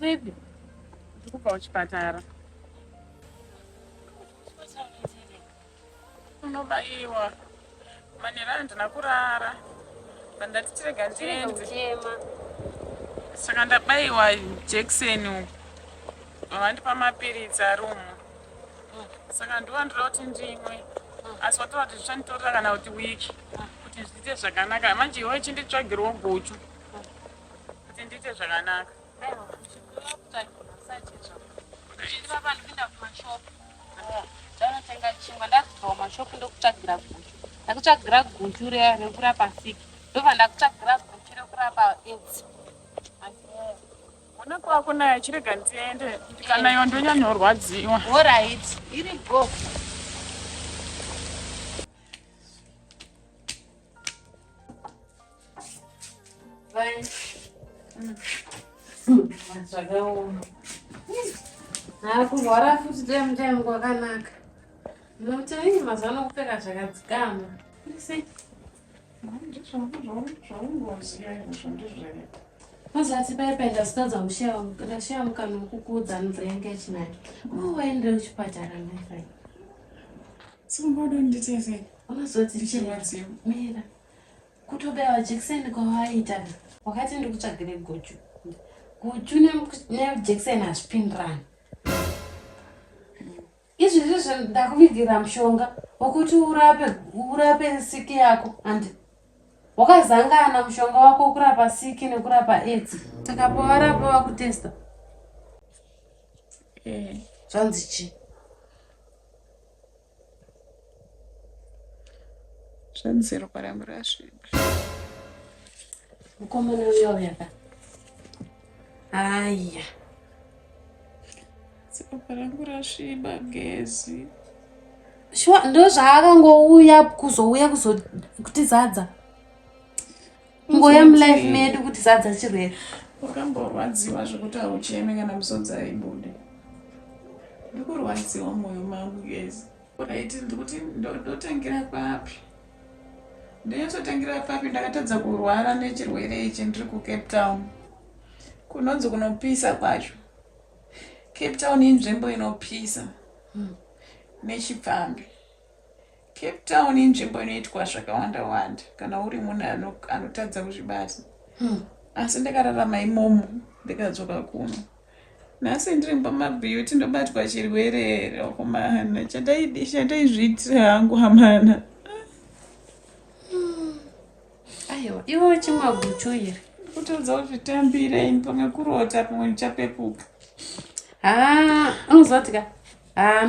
Baby. Ndikubva kuchipatara. Unobaiwa. Manera handina kurara. Bandati tirega ndiende. Saka ndabaiwa jekiseni uku. Vandipa mapiritsi ari umu. Saka ndiwa ndinoda kuti ndimwe. Asi wataura kuti zvichanditorera kana kuti wiki. Kuti zviite zvakanaka. Manje iwe chinditsvagirawo guchu. Kuti ndiite zvakanaka. Ndakutsvagira guchu rekurapa siki. Ndobva ndakutsvagira guchu rekurapa AIDS. Ona kwako naye chirega ndiende. Ndikanayo ndonyanyorwadziwa. Alright. Iri go. Bye. Kurwara futi time kwakanaka. Ndinokuti mazano kupfeka zvakadzikama. Mazati paipai ndasitadza ndashiya mukana wekukuudza nzira yangu yechinayo. Waendere kuchipatara naifai. Sombodo nditese. Unozoti ndichirwadziwa. Mira. Kutobaiwa jekiseni kwawaita. Wakati ndikutsvagire guchu. Guchu nejekiseni hazvipindirani. Izvi ndakuvigira mushonga wokuti urape siki yako andi wakazangana mushonga wako kurapa siki nekurapa AIDS. Saka pawarapa wakutesta. Zvanzi chi? Zvanzi ropa rangu rasviba. Mukomana uyo yaka. Aya. Ropa rangu rasviba gezi. Ndo zvaakangouya kutizadza. Ngoya mulife medu kutizadza chirwere. Wakamborwadziwa zvekuti hauchemi kana musodzi aibude. Ndikurwadziwa mwoyo mangu gezi. Raiti ndikuti ndotangira papi. Ndinototangira papi ndakatadza kurwara nechirwere ichi ndiri kuCape Town. Kunonzi kunopisa kwacho. Cape Town inzvimbo inopisa. Nechipfambi. Cape Town inzvimbo inoitwa zvakawanda kana uri munhu anotadza kuzvibata. Asi ndakararama imomo ndikadzoka kuno. Nhasi ndiri pamabhiuti ndobatwa chirwere rokomana. Chataizviitira hangu hamana. Aiwa, iwe chimwa guchu iri. Kutodza kuzvitambira ini pamwe kurota pamwe ndichapepuka. Unozoti ka?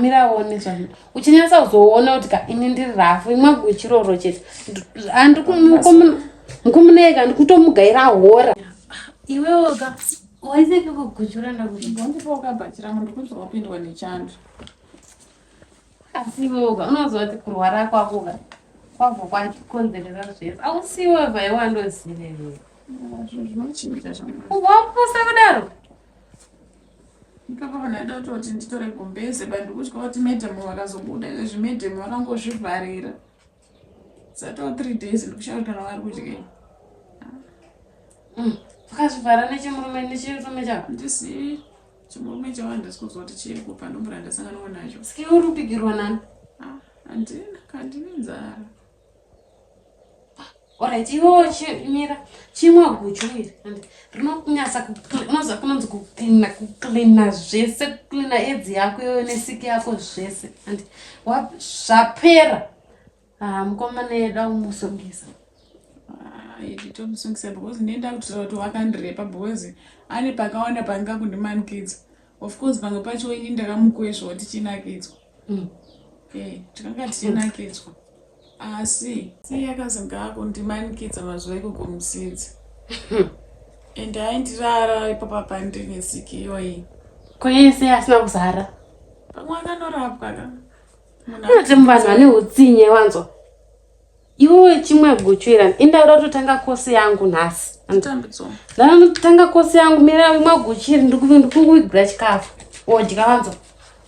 Mira uone zvano. Uchinyatsa kuzoona kuti ka ini ndiri rafu imwe guchu roro chete. Mukomuneka ndikutomugaira hora. Iwewe ka waise kuguchura ndakuti ndipo ukabhatira munhu kuti wapindwa nechando. Asi iwewe ka unozoti kurwara kwako ka kwabva kwakonzerera zvese. Ausiwe bva iwandozirewe. Zvinochiita zvamuno. Wapusa kudaro. Ikapa vanhu vaida kuti nditore gumbeze bandikutya kuti medhamu vakazobuda izvi medhamu vakangozvivharira. Zatoo 3 days ndikushauri kana vari kudyei. Vakazvivhara nechimurume nechirume chako? Handizii. Chimurume chavo handisi kuzwa kuti chiri kupa ndombura ndasanganawo nacho. Sike uri kupigirwa nani? Handine nzara. Alright, iwewe mira chimwa guchu iri. Rinokunyasa unoza kunonzi kuklina zvese, kuklina edzi yako iwewe nesiki yako zvese. Zvapera. Mukomana yeda umusongisa. Nditomusungisa because ndenda kutaura kuti wakandirepa because ane pakawanda panga kundimanikidza. Of course pamwe pacho ini ndakamukwezva kuti chinakidzwa. Tikanga tichinakidzwa. Asi yakazonga akundimanikidza mazuva ekugumusidza. Ende aindirara ipapa pandiri nesiki iyoyi. Kwese asina kuzara. Pamwe akanorapwa ka. Unoti muvanhu vane utsinye wanzwa. Iwewe chimwe guchu irani. Indaura kutotanga kosi yangu nhasi. Ndanotanga kosi yangu mira imwe guchu iri ndikukuigira chikafu. Odya wanzwa.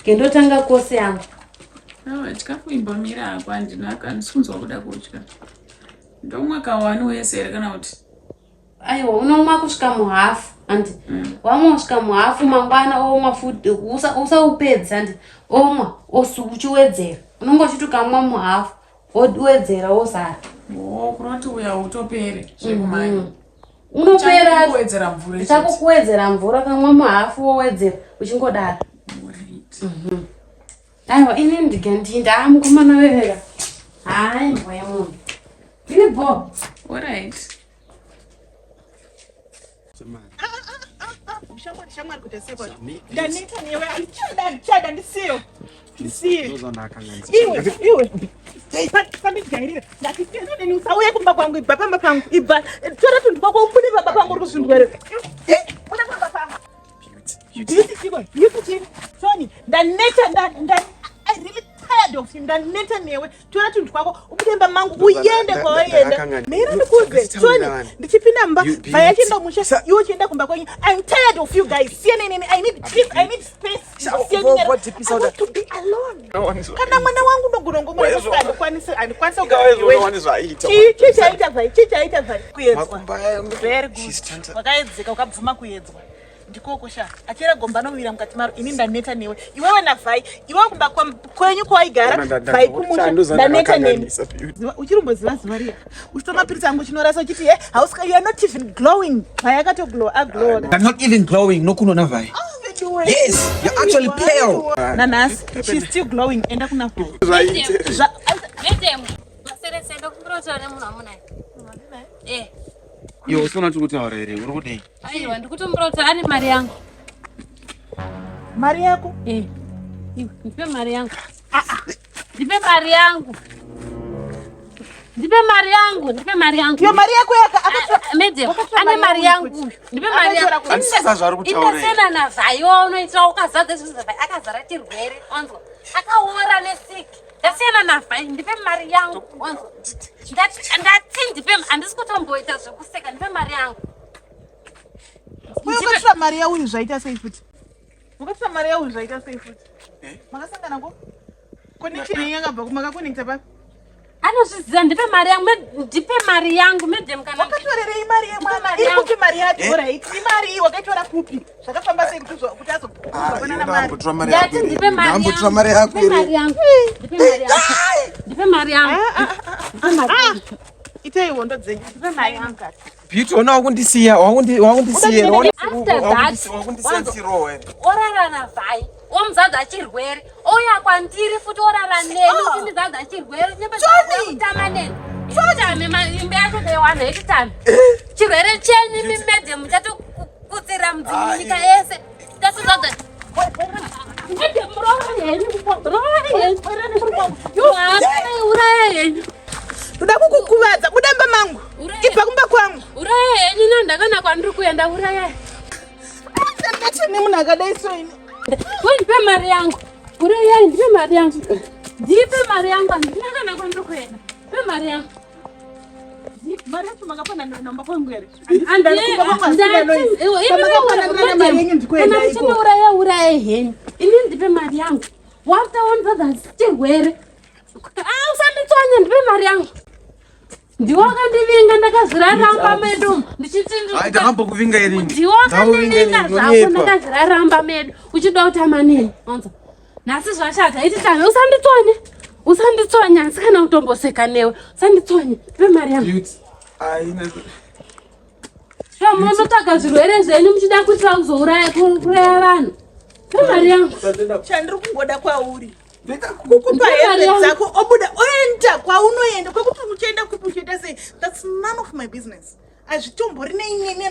Ngendotanga kosi yangu. Chikafu imbomira hako handinaka ndisikunzwa kuda kudya. Ndomwe kawani wese here kana kuti? Aiwa unomwa kusvika muhafu. andi wamosvika muhafu mangwana omwa futi usaupedza andi omwa uchiwedzera unonge uchitukamwa muhafu wedzera wozara kunoti uya utopere zvekumanya unopera chakukuwedzera mvura kamwa muhafu wowedzera uchingodara aiwa ini ndigendinda mukomana wevera hai mboya munhu iri bo alright Shamwari kuti seko ndanita newe andichada ndisiyo iwe sambijairira ndakisiya nini usauye kumba kwangu ibva pamba pangu ibva tora tundu kwako umbude baba pangu uri kuzvindwere uda pamba pangu yuti Tony ndaneta I really tired of him ndaneta newe tora tundu kwako umudemba mangu uyende kwaenda mira ndikuze Tony ndichipinda mba vaya chienda musha iwo chienda kumba kwanyu I'm tired of you guys siya nini I need peace I need space I want to be alone kana mwana wangu ndogorongo mwana andikwanisa chichaita vai kuyedzwa very good wakaedzeka ukabvuma kuyedzwa ndikokosha achera gomba novira mukati maro ini ndaneta newe iwewe navhai iwe kumba kwenyu kwaigara vai kumusha ndaneta nemi uchiromboziva ziva riya uchitoma mapirisi angu chinorasa uchiti you are not even glowing vai akatoglow aglow I'm not even glowing nokuno navhai yes you're actually pale nanas she's still glowing enda kuna yo usona tukutaura here uri kudei aiwa ndikutomurota ane mari yangu mari yako ndipe mari yangu ndipe mari yangu yo mari yako madam ane mari yangu ndipe mari yangu andisasa zvari kutaura inasena navhayo unoita ukazadza zvizavhai akazara chirwere onzwa akaora nesiki ndasiyana navhai ndipe mari yangu onzwa ndati ndipe handisi kutomboita zvekuseka ndipe mari yangu ukatora mari yauyu zvaita sei futi makasangana connection yakabva kumakakonekta papi anozviziva ndipe mari yangu madam kana wakatorerei mari yemwana ikupi mari yacho right imari wakaitora kupi zvakafamba sei kuti azokupanana mari ndati ndipe mari yako ndipe mari yangu iteiwo ndodzenyu ndipe mari yangu Beauty ona wakundisiya orara navhai omuzadza chirwere ouya kwandiri futi orara neni uchindizadza chirwere nyepetama neni itame imba yacho deiwana ititame chirwere chenyu mimedhemu chatokutsira mudzimu nyika yese tatozadza uraya henyu ndoda kukukuvadza budamba mangu ibva kumba kwangu uraya henyu nandakana kwandiri kuenda uraya ndachine munhu akadai so ini ndipe mari yangu uraya ndipe mari yangu ndinakana kwandiri kuenda ndipe mari yangu mari yacho makapana namba kwangu here uraya henyu ini ndipe mari yangu wataonzadza chirwere usanditswanya ndipe mari yangu ndiwakandivinga ndakazviraramba medu ndakambokuvhinga irini ndiwakandivinga zvako ndakazviraramba medu uchida kutama neni onza nhasi zvashata ititame usanditswanya asi kana kutomboseka newe usanditswanya ndipe mari yangu munotsvaga zvirwere zvenyu muchida kuitira kuzouraya vanhu ndipe mari yangu chandiri kungoda kwauri kukupa hembe dzako obuda oenda kwaunoenda kwekuti uchienda kupi uchienda sei that's none of my business azvitombori neinini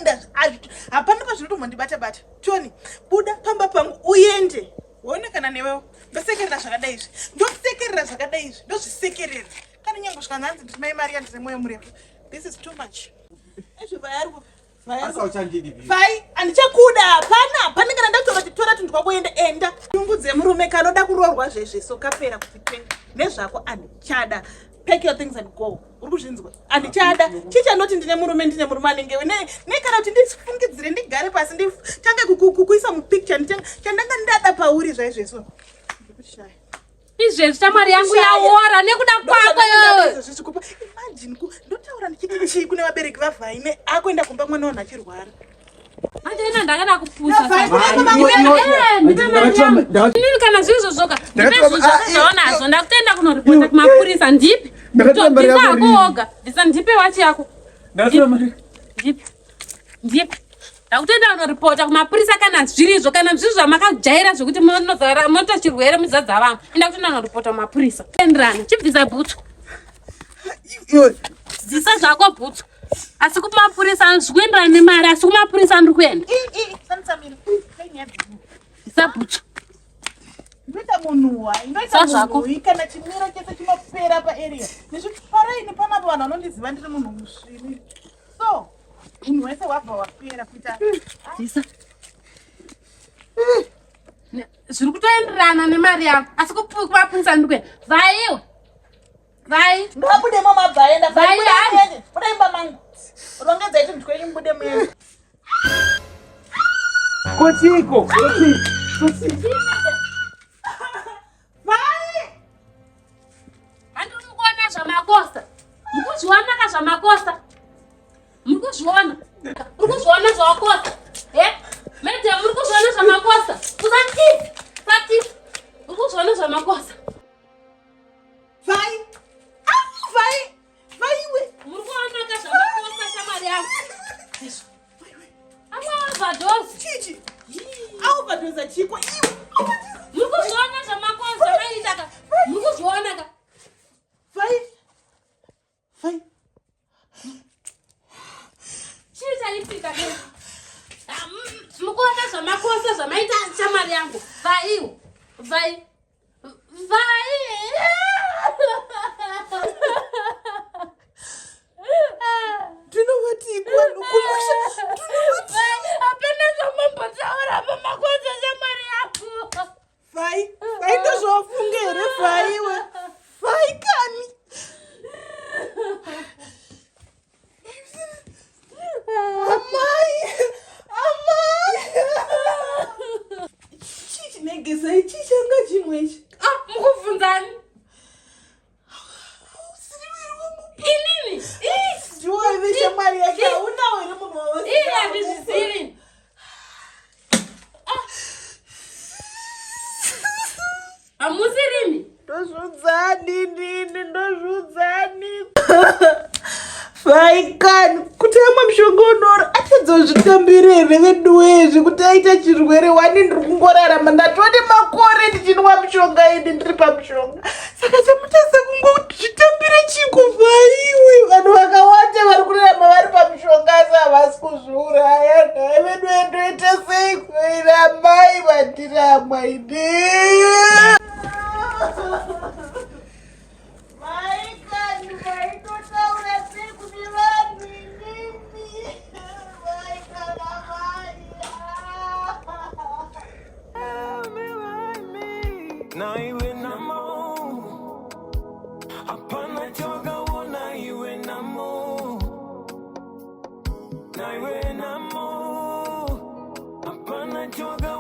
hapana pazvinotombondibata-bata Tony buda pamba pangu uende waonekana newewo ndosekerera zvakadai izvi ndosekerera zvakadai izvi ndozvisekerera kana nyange svika nhanzi nditimai mari yandise mwoyo murefu this is too much ezvo vai handichakuda hapana panenge ndandatora kuti tora tundu kwako enda nyungu dzemurume kanoda kuroorwa zvezve so kapera kuti pe nezvako handichada pack your things and go uri kuzvinzwa handichada chichandoti ndine murume anenge nekana kuti ndifungidzire ndigare pasi nditange kukuisa mupicture chandanga ndada pauri zvaizveso ndikushaya izvezvi shamwari yangu yaora nekuda kwako imagine ndotaura ndichiti chii kune vabereki vavhaine akuenda kumba mwana wanhu achirwara Andina ndakada kupusa sasa. Nini kana zvizo zvoka? Ndazvo ndakutenda kunoripota kumapurisa ndipi? Ndakatombera ndisa ndipe wachi yako. Ndatora mari. Ndipi. Ndakutenda kunoripota kumapurisa kana zvirizvo kana zvizvo makajaira zvokuti munozara moto chirwere muzadza vangu. Ndakutenda kunoripota kumapurisa. Endrana chibvisa bhutsu. Dzisa zvako bhutsu. Asi kumapurisa andikuendera nemari asi kumapurisa andikuenda. Dzisa bhutsu. Inoita munhuwa, inoita munhu kana chimiro chese chinopera paarea. Nezviparai nepanapo vanhu vanondiziva ndiri munhu musvini. So, munhu wese wabva wapera kuita. Dzisa. Zviri kutoenderana nemari yako asi kumapurisa andikuenda. Vaiwo. Vai. Ndabude mama bvaenda. Vai. Buda imba mangu. Rongedza iti ndikwe imbude muende. Kotiko. Vai. Andikuona zvamakosa. Mukuzviona kazvamakosa. Mukuzviona. Mukuzviona zvamakosa. Mete mukuzviona zvamakosa. Usati. Sati. Mukuzviona zvamakosa. Vai. Vai. Murikuona kazvamakosa shamari yangu. Overdose. Chichi. Overdose chiko. Murikuzviona zvamakosa maitaka. Murikuzviona ka. Vai. Chii chaitika ke? Murikuona zvamakosa zvamaita shamari yangu. Vai. Tunovati kwanu kumusha. Apana zvamambotaura pamakosa shamari yangu. Vai ndozvafunge here vaiwe. Vai kani. Amai. Chichi negezai chichanga chimwechi. Mukubvunzani. Inini. Ndiwe shamari yake unawo ere munhu wose. Handizvisiri. Hamusirimi. Ndozvudzani. Vai kani kuti amwe mushonga unoro atadzozvitambire here vedu wezvi kuti aita chirwere wani ndiri kungorarama ndatone makore ndichinwa mushonga ini ndiri pamushonga saka chamutasa kungozvitambire chiko vaiwe vanhu vakawanda vari kurarama vari pamushonga asi havasi kuzviuraya nhai vedu endoita sei kuira mai vandiramwa ine. Yoga